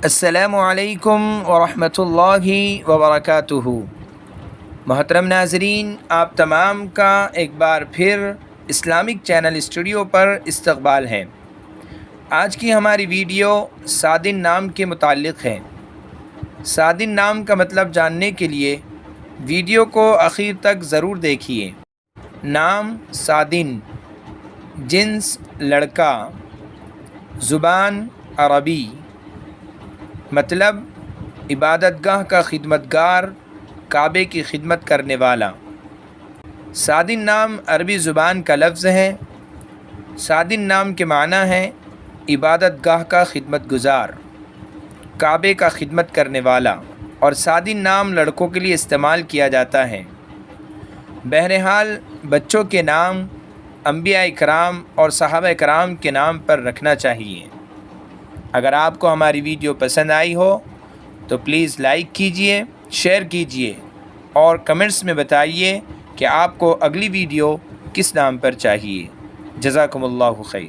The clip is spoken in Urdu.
السلام علیکم ورحمۃ اللہ وبرکاتہ۔ محترم ناظرین، آپ تمام کا ایک بار پھر اسلامک چینل اسٹوڈیو پر استقبال ہے۔ آج کی ہماری ویڈیو سادن نام کے متعلق ہے۔ سادن نام کا مطلب جاننے کے لیے ویڈیو کو آخر تک ضرور دیکھیے۔ نام سادن، جنس لڑکا، زبان عربی، مطلب عبادت گاہ کا خدمتگار، کعبے کی خدمت کرنے والا۔ سادن نام عربی زبان کا لفظ ہے۔ سادن نام کے معنی ہے عبادت گاہ کا خدمت گزار، کعبے کا خدمت کرنے والا، اور سادن نام لڑکوں کے لیے استعمال کیا جاتا ہے۔ بہرحال بچوں کے نام انبیاء کرام اور صحابہ کرام کے نام پر رکھنا چاہیے۔ اگر آپ کو ہماری ویڈیو پسند آئی ہو تو پلیز لائک کیجئے، شیئر کیجئے اور کمنٹس میں بتائیے کہ آپ کو اگلی ویڈیو کس نام پر چاہیے۔ جزاکم اللہ خیر۔